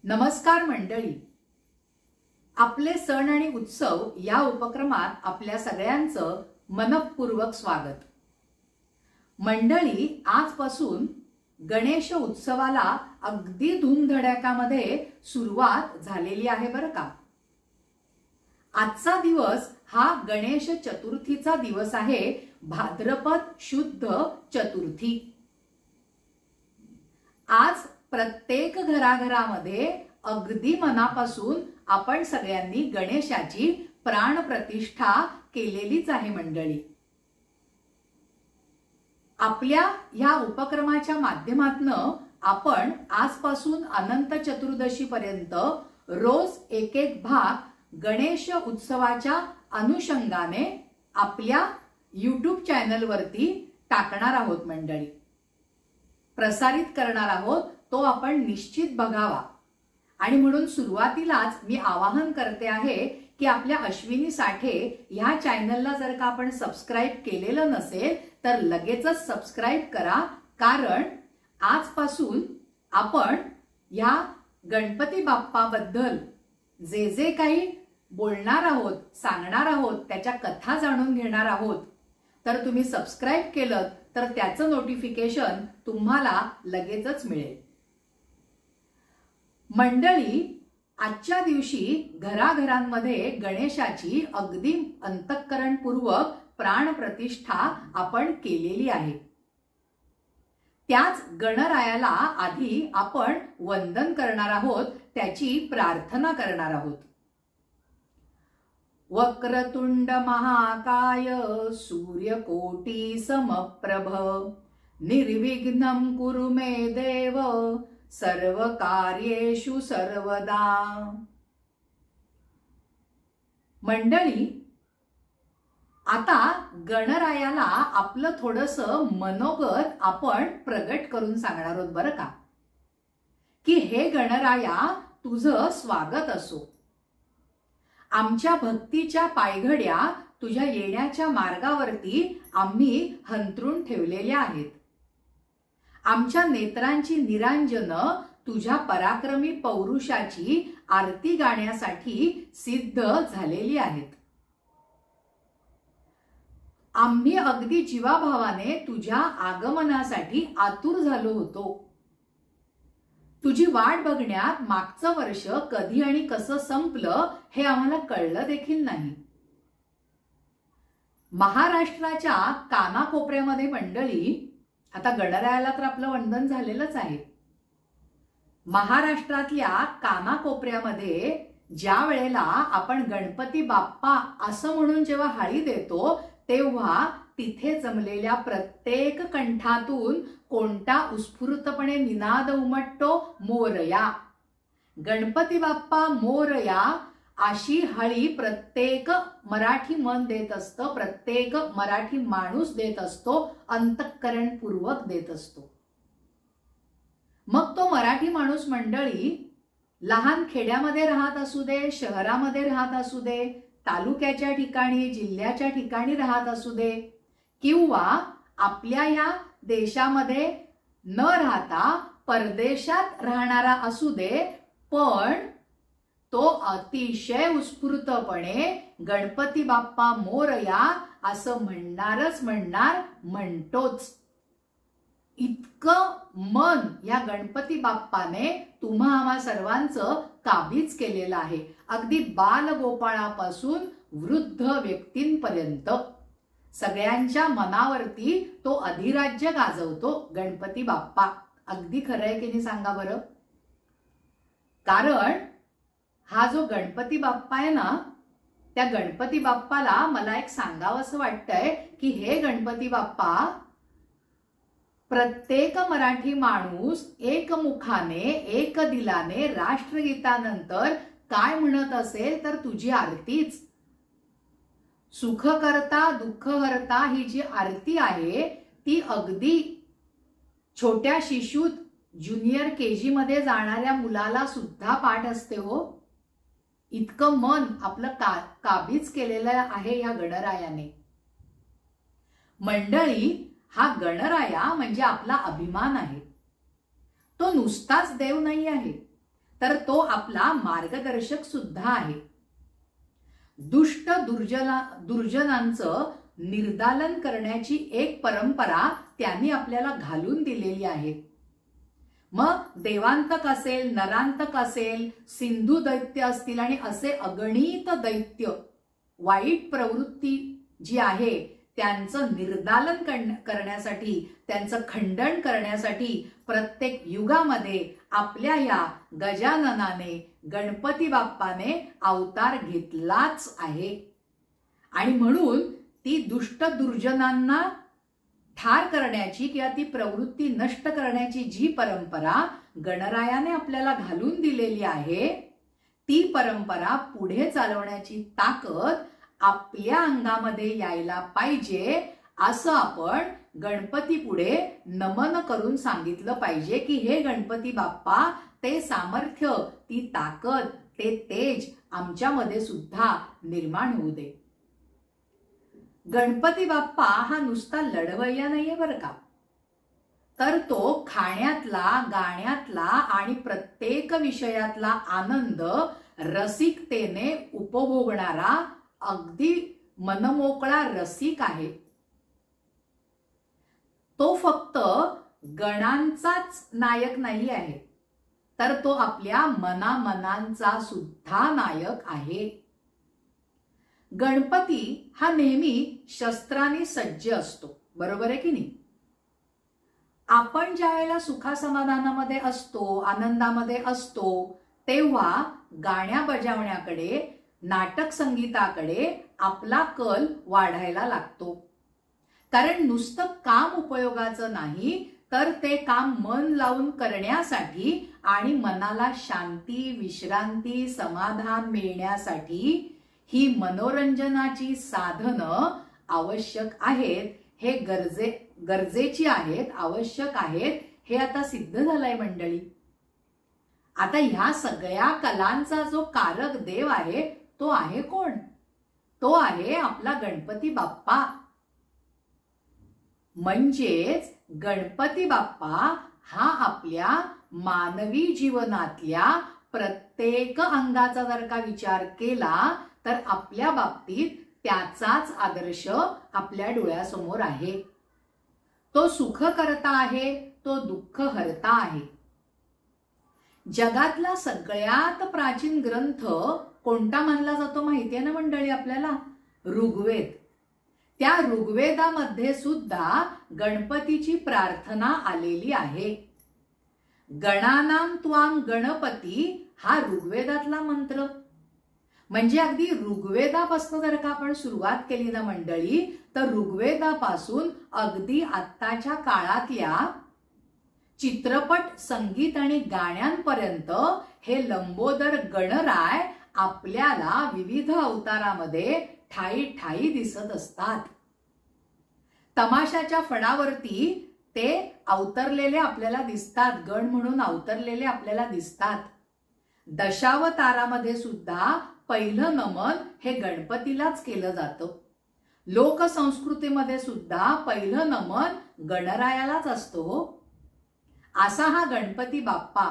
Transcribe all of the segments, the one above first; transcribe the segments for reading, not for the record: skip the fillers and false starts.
नमस्कार मंडळी, आपले सण आणि उत्सव या उपक्रमात आपल्या सगळ्यांचं मनपूर्वक स्वागत। मंडळी, आजपासून गणेश उत्सवाला अगदी धूमधडाक्यामध्ये सुरुवात झालेली आहे बरं का। आजचा दिवस हा गणेश चतुर्थीचा दिवस आहे, भाद्रपद शुद्ध चतुर्थी। आज प्रत्येक घराघरामध्ये अगदी मनापासून आपण सगळ्यांनी गणेशाची प्राणप्रतिष्ठा केलेलीच आहे मंडळी। आपल्या या उपक्रमाच्या माध्यमातून आपण आजपासून अनंत चतुर्दशी पर्यंत रोज एक एक भाग गणेश उत्सवाच्या अनुषंगाने आपल्या YouTube चॅनलवरती टाकणार आहोत मंडळी, प्रसारित करणार आहोत। तो आपण निश्चित बघावा। आणि म्हणून सुरुवातीलाच मी आवाहन करते आहे की आपल्या अश्विनी साठे ह्या चॅनलला जर का आपण सबस्क्राइब केलेलं नसेल तर लगेचच सबस्क्राइब करा, कारण आजपासून आपण या गणपती बाप्पाबद्दल जे जे काही बोलणार आहोत, सांगणार आहोत, त्याच्या कथा जाणून घेणार आहोत। तर तुम्ही सबस्क्राइब केलं तर त्याचं नोटिफिकेशन तुम्हाला लगेचच मिळेल। मंडळी, आजच्या दिवशी घराघरांमध्ये गणेशाची अगदी अंतःकरणपूर्वक प्राणप्रतिष्ठा आपण केलेली आहे। त्याच गणरायाला आधी आपण वंदन करणार आहोत, त्याची प्रार्थना करणार आहोत। वक्रतुंड महाकाय सूर्यकोटी समप्रभ निर्विघ्नं कुरु मे देव सर्व कार्येषु सर्वदा। मंडळी, आता गणरायाला आपलं थोडंसं मनोगत आपण प्रगट करून सांगणार आहोत बरं का, की हे गणराया, तुझं स्वागत असो। आमच्या भक्तीच्या पायघड्या तुझ्या येण्याच्या मार्गावरती आम्ही हंतरून ठेवलेल्या आहेत। आमच्या नेत्रांची निरांजन तुझ्या पराक्रमी पौरुषाची आरती गाण्यासाठी सिद्ध झालेली आहेत। आम्ही अगदी जीवाभावाने तुझ्या आगमनासाठी आतुर झालो होतो। तुझी वाट बघण्यात मागचं वर्ष कधी आणि कसं संपलं हे आम्हाला कळलं देखील नाही। महाराष्ट्राच्या कानाकोपऱ्यामध्ये मंडळी, आता गणरायाला तर आपलं वंदन झालेलंच आहे। महाराष्ट्रातल्या कानाकोपऱ्यामध्ये ज्या वेळेला आपण गणपती बाप्पा असं म्हणून जेव्हा हाळी देतो, तेव्हा तिथे जमलेल्या प्रत्येक कंठातून कोणता उत्स्फूर्तपणे निनाद उमटतो? मोरया, गणपती बाप्पा मोरया, अशी हळी प्रत्येक मराठी मन देत असतं, प्रत्येक मराठी माणूस देत असतो, अंतःकरणपूर्वक देत असतो। मग तो मराठी माणूस मंडळी लहान खेड्यामध्ये राहत असू दे, शहरामध्ये राहत असू दे, तालुक्याच्या ठिकाणी, जिल्ह्याच्या ठिकाणी राहत असू दे, किंवा आपल्या या देशामध्ये न राहता परदेशात राहणारा असू दे, पण तो अतिशय उत्स्फूर्तपणे गणपती बाप्पा मोरया असं म्हणतोच। इतकं मन या गणपती बाप्पाने तुम्हा आम्हा सर्वांचं काबीज केलेलं आहे। अगदी बालगोपाळापासून वृद्ध व्यक्तींपर्यंत सगळ्यांच्या मनावरती तो अधिराज्य गाजवतो गणपती बाप्पा। अगदी खरं आहे की नाही सांगा बरं? कारण हा जो गणपती बाप्पा आहे ना, त्या गणपती बाप्पाला मला एक सांगावंसं वाटतंय की हे गणपती बाप्पा, प्रत्येक मराठी माणूस एकमुखाने एक दिलाने राष्ट्रगीतानंतर काय म्हणत असेल तर तुझी आरतीच। सुख करता दुःख हरता ही जी आरती आहे ती अगदी छोट्या शिशूत ज्युनियर KG मध्ये जाणाऱ्या मुलाला सुद्धा पाठ असते हो। इतकं मन आपलं काबीज केलेलं आहे या गणरायाने। मंडळी, हा गणराया म्हणजे आपला अभिमान आहे। तो नुसताच देव नाही आहे, तर तो आपला मार्गदर्शक सुद्धा आहे. दुष्ट दुर्जनांचं निर्दालन करण्याची एक परंपरा त्यांनी आपल्याला घालून दिलेली आहे. मग देवांतक असेल, नरांतक असेल, सिंधू दैत्य असतील आणि असे अगणित दैत्य, वाईट प्रवृत्ती जी आहे त्यांचं निर्दालन करण्यासाठी, त्यांचं खंडन करण्यासाठी प्रत्येक युगामध्ये आपल्या या गजाननाने, गणपती बाप्पाने अवतार घेतलाच आहे. आणि म्हणून ती दुष्ट दुर्जनांना ठार करण्याची किंवा ती प्रवृत्ती नष्ट करण्याची जी परंपरा गणरायाने आपल्याला घालून दिलेली आहे, ती परंपरा पुढे चालवण्याची ताकद आपल्या अंगामध्ये यायला पाहिजे, असं आपण गणपती पुढे नमन करून सांगितलं पाहिजे की हे गणपती बाप्पा, ते सामर्थ्य, ती ताकद, ते तेज आमच्यामध्ये सुद्धा निर्माण होऊ दे. गणपती बाप्पा हा नुसता लढवय्या नाहीये बरं का, तर तो खाण्यातला, गाण्यातला आणि प्रत्येक विषयातला आनंद रसिकतेने उपभोगणारा अगदी मनमोकळा रसिक आहे. तो फक्त गणांचाच नायक नाही आहे, तर तो आपल्या मनामनांचा सुद्धा नायक आहे. गणपती हा नेहमी शस्त्राने सज्ज असतो, बरोबर आहे की नाही? आपण ज्या वेळेला सुखासमाधानामध्ये असतो, आनंदामध्ये असतो, तेव्हा गाण्या बजावण्याकडे, नाटक संगीताकडे आपला कल वाढायला लागतो. कारण नुसतं काम उपयोगाचं नाही, तर ते काम मन लावून करण्यासाठी आणि मनाला शांती, विश्रांती, समाधान मिळण्यासाठी ही मनोरंजनाची साधनं आवश्यक आहेत. हे गरजेची आहेत, आवश्यक आहेत, हे आता सिद्ध झालंय मंडळी. आता ह्या सगळ्या कलांचा जो कारक देव आहे तो आहे कोण? तो आहे आपला गणपती बाप्पा. म्हणजेच गणपती बाप्पा हा आपल्या मानवी जीवनातल्या प्रत्येक अंगाचा जर का विचार केला तर आपल्या बाबतीत त्याचाच आदर्श आपल्या डोळ्यासमोर आहे. तो सुख करता आहे, तो दुःख हरता आहे. जगातला सगळ्यात प्राचीन ग्रंथ कोणता मानला जातो माहितीये ना मंडळी आपल्याला? ऋग्वेद. त्या ऋग्वेदामध्ये सुद्धा गणपतीची प्रार्थना आलेली आहे. गणानां त्वां गणपती हा ऋग्वेदातला मंत्र. म्हणजे अगदी ऋग्वेदापासून जर का आपण सुरुवात केली ना मंडळी, तर ऋग्वेदापासून अगदी आत्ताच्या काळातल्या चित्रपट, संगीत आणि गाण्यांपर्यंत हे लंबोदर गणराय आपल्याला विविध अवतारामध्ये ठाई ठाई दिसत असतात. तमाशाच्या फडावरती ते अवतरलेले आपल्याला दिसतात, गण म्हणून अवतरलेले आपल्याला दिसतात. दशावतारामध्ये सुद्धा पहिलं नमन हे गणपतीलाच केलं जातं. लोकसंस्कृतीमध्ये सुद्धा पहिलं नमन गणरायालाच असतो. असा हा गणपती बाप्पा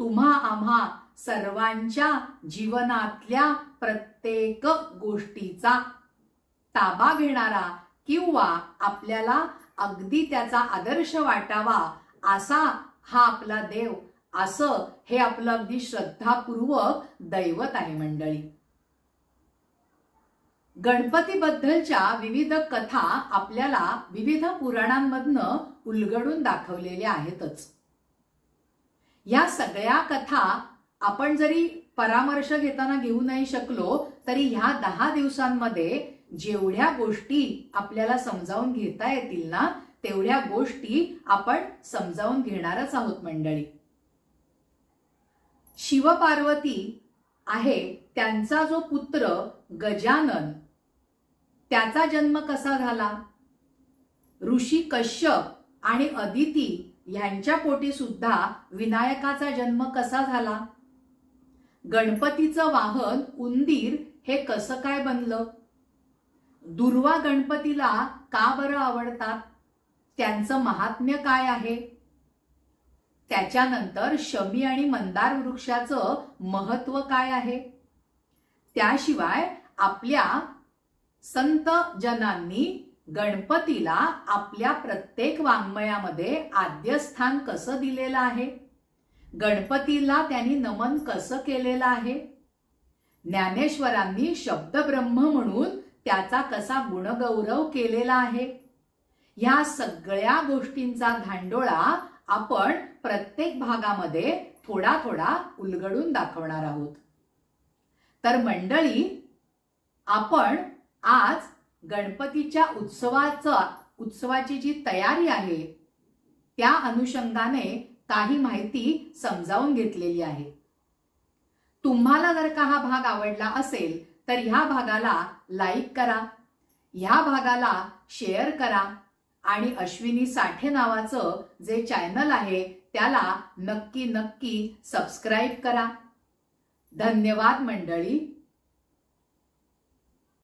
तुम्हा आम्हा सर्वांच्या जीवनातल्या प्रत्येक गोष्टीचा ताबा घेणारा किंवा आपल्याला अगदी त्याचा आदर्श वाटावा असा हा आपला देव, असं हे आपलं अगदी श्रद्धापूर्वक दैवत आहे मंडळी. गणपतीबद्दलच्या विविध कथा आपल्याला विविध पुराणांमधनं उलगडून दाखवलेल्या आहेतच. या सगळ्या कथा आपण जरी परामर्श घेताना घेऊ नाही शकलो तरी ह्या 10 दिवसांमध्ये जेवढ्या गोष्टी आपल्याला समजावून घेता येतील ना, तेवढ्या गोष्टी आपण समजावून घेणारच आहोत मंडळी. शिवपार्वती आहे, त्यांचा जो पुत्र गजानन, त्याचा जन्म कसा झाला? ऋषी कश्यप आणि अदिती यांच्या पोटी सुद्धा विनायकाचा जन्म कसा झाला? गणपतीचं वाहन उंदीर हे कसं काय बनलं? दुर्वा गणपतीला का बरं आवडतात? त्यांचं महात्म्य काय आहे? त्याच्यानंतर शमी आणि मंदार वृक्षाचं महत्व काय आहे, त्याशिवाय आपल्या संत जनांनी गणपतीला आपल्या प्रत्येक वाङ्मयामध्ये आद्यस्थान कसं दिलेलं आहे, गणपतीला त्यांनी नमन कसं केलेलं आहे, ज्ञानेश्वरांनी शब्दब्रह्म म्हणून त्याचा कसा गुणगौरव केलेला आहे, ह्या सगळ्या गोष्टींचा धांडोळा आपण प्रत्येक भागामध्ये थोडा थोडा उलगडून दाखवणार आहोत. तर मंडळी, आपण आज गणपतीच्या उत्सवाची जी तयारी आहे त्या अनुषंगाने काही माहिती समजावून घेतलेली आहे. तुम्हाला जर का हा भाग आवडला असेल तर ह्या भागाला लाईक करा, ह्या भागाला शेअर करा आणि अश्विनी साठे नावाचं जे चॅनल आहे त्याला नक्की सबस्क्राईब करा. धन्यवाद मंडळी.